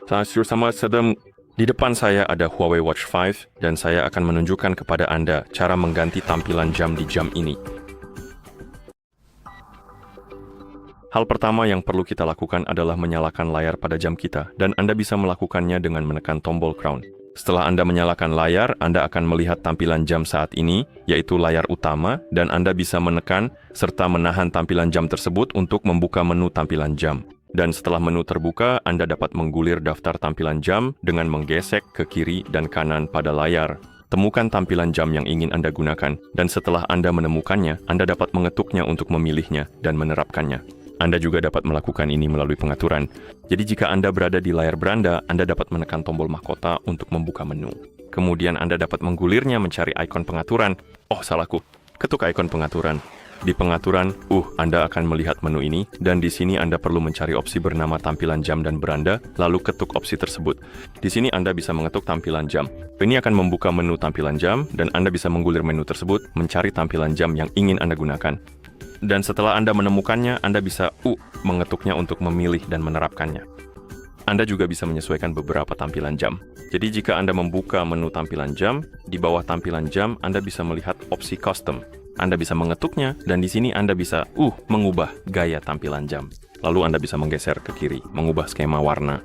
Sama sedang di depan saya ada Huawei Watch 5 dan saya akan menunjukkan kepada Anda cara mengganti tampilan jam di jam ini. Hal pertama yang perlu kita lakukan adalah menyalakan layar pada jam kita, dan Anda bisa melakukannya dengan menekan tombol crown. Setelah Anda menyalakan layar, Anda akan melihat tampilan jam saat ini, yaitu layar utama, dan Anda bisa menekan serta menahan tampilan jam tersebut untuk membuka menu tampilan jam. Dan setelah menu terbuka, Anda dapat menggulir daftar tampilan jam dengan menggesek ke kiri dan kanan pada layar. Temukan tampilan jam yang ingin Anda gunakan, dan setelah Anda menemukannya, Anda dapat mengetuknya untuk memilihnya dan menerapkannya. Anda juga dapat melakukan ini melalui pengaturan. Jadi jika Anda berada di layar beranda, Anda dapat menekan tombol mahkota untuk membuka menu. Kemudian Anda dapat menggulirnya mencari ikon pengaturan. Oh, salahku. Ketuk ikon pengaturan. Di pengaturan, Anda akan melihat menu ini, dan di sini Anda perlu mencari opsi bernama tampilan jam dan beranda, lalu ketuk opsi tersebut. Di sini Anda bisa mengetuk tampilan jam. Ini akan membuka menu tampilan jam, dan Anda bisa menggulir menu tersebut, mencari tampilan jam yang ingin Anda gunakan. Dan setelah Anda menemukannya, Anda bisa mengetuknya untuk memilih dan menerapkannya. Anda juga bisa menyesuaikan beberapa tampilan jam. Jadi jika Anda membuka menu tampilan jam, di bawah tampilan jam Anda bisa melihat opsi custom. Anda bisa mengetuknya, dan di sini Anda bisa mengubah gaya tampilan jam. Lalu Anda bisa menggeser ke kiri, mengubah skema warna.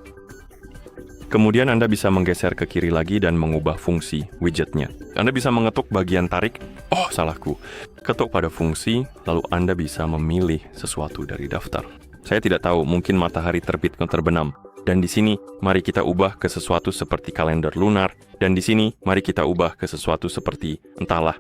Kemudian Anda bisa menggeser ke kiri lagi dan mengubah fungsi widgetnya. Anda bisa mengetuk bagian tarik. Oh, salahku. Ketuk pada fungsi, lalu Anda bisa memilih sesuatu dari daftar. Saya tidak tahu, mungkin matahari terbit atau terbenam. Dan di sini, mari kita ubah ke sesuatu seperti kalender lunar. Dan di sini, mari kita ubah ke sesuatu seperti entahlah.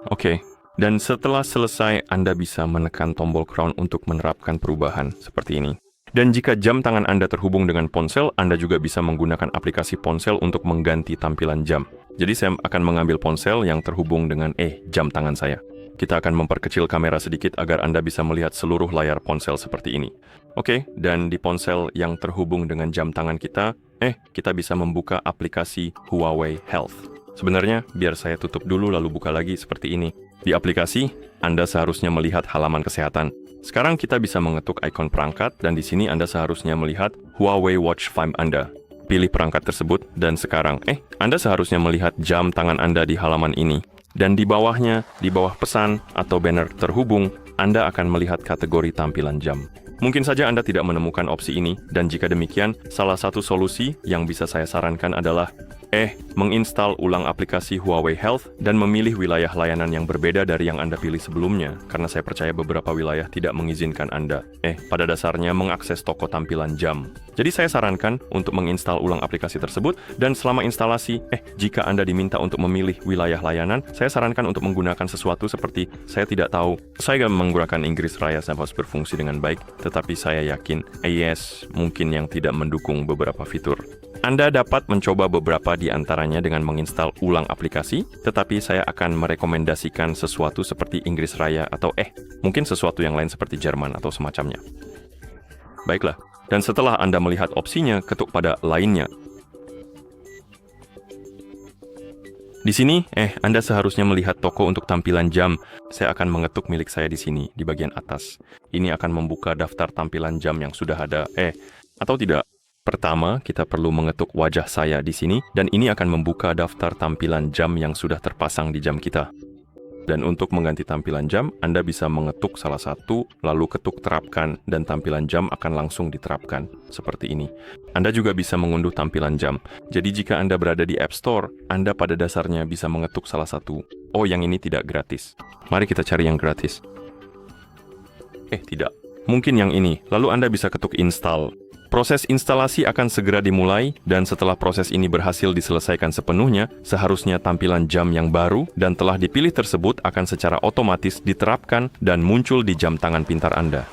Oke. Dan setelah selesai, Anda bisa menekan tombol crown untuk menerapkan perubahan seperti ini. Dan jika jam tangan Anda terhubung dengan ponsel, Anda juga bisa menggunakan aplikasi ponsel untuk mengganti tampilan jam. Jadi saya akan mengambil ponsel yang terhubung dengan jam tangan saya. Kita akan memperkecil kamera sedikit agar Anda bisa melihat seluruh layar ponsel seperti ini. Oke, dan di ponsel yang terhubung dengan jam tangan kita, kita bisa membuka aplikasi Huawei Health. Sebenarnya, biar saya tutup dulu lalu buka lagi seperti ini. Di aplikasi, Anda seharusnya melihat halaman kesehatan. Sekarang kita bisa mengetuk ikon perangkat, dan di sini Anda seharusnya melihat Huawei Watch 5 Anda. Pilih perangkat tersebut, dan sekarang, Anda seharusnya melihat jam tangan Anda di halaman ini. Dan di bawahnya, di bawah pesan atau banner terhubung, Anda akan melihat kategori tampilan jam. Mungkin saja Anda tidak menemukan opsi ini, dan jika demikian, salah satu solusi yang bisa saya sarankan adalah menginstal ulang aplikasi Huawei Health dan memilih wilayah layanan yang berbeda dari yang Anda pilih sebelumnya, karena saya percaya beberapa wilayah tidak mengizinkan Anda, pada dasarnya mengakses toko tampilan jam. Jadi saya sarankan untuk menginstal ulang aplikasi tersebut, dan selama instalasi, jika Anda diminta untuk memilih wilayah layanan, saya sarankan untuk menggunakan sesuatu seperti, saya tidak tahu, saya menggunakan Inggris Raya harus berfungsi dengan baik, tetapi saya yakin, mungkin yang tidak mendukung beberapa fitur. Anda dapat mencoba beberapa di antaranya dengan menginstal ulang aplikasi, tetapi saya akan merekomendasikan sesuatu seperti Inggris Raya atau mungkin sesuatu yang lain seperti Jerman atau semacamnya. Baiklah, dan setelah Anda melihat opsinya, ketuk pada lainnya. Di sini, Anda seharusnya melihat toko untuk tampilan jam. Saya akan mengetuk milik saya di sini, di bagian atas. Ini akan membuka daftar tampilan jam yang sudah ada, atau tidak. Pertama, kita perlu mengetuk wajah saya di sini, dan ini akan membuka daftar tampilan jam yang sudah terpasang di jam kita. Dan untuk mengganti tampilan jam, Anda bisa mengetuk salah satu, lalu ketuk terapkan, dan tampilan jam akan langsung diterapkan, seperti ini. Anda juga bisa mengunduh tampilan jam. Jadi jika Anda berada di App Store, Anda pada dasarnya bisa mengetuk salah satu. Yang ini tidak gratis. Mari kita cari yang gratis. Tidak. Mungkin yang ini. Lalu Anda bisa ketuk install. Proses instalasi akan segera dimulai, dan setelah proses ini berhasil diselesaikan sepenuhnya, seharusnya tampilan jam yang baru dan telah dipilih tersebut akan secara otomatis diterapkan dan muncul di jam tangan pintar Anda.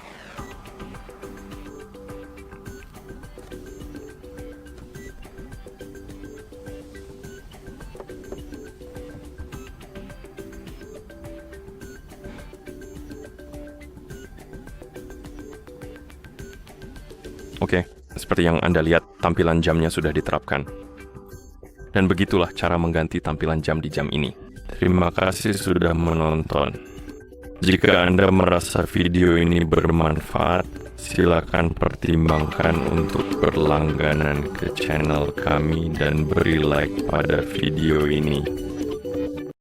Oke, seperti yang Anda lihat, tampilan jamnya sudah diterapkan. Dan begitulah cara mengganti tampilan jam di jam ini. Terima kasih sudah menonton. Jika Anda merasa video ini bermanfaat, Silakan pertimbangkan untuk berlangganan ke channel kami dan beri like pada video ini.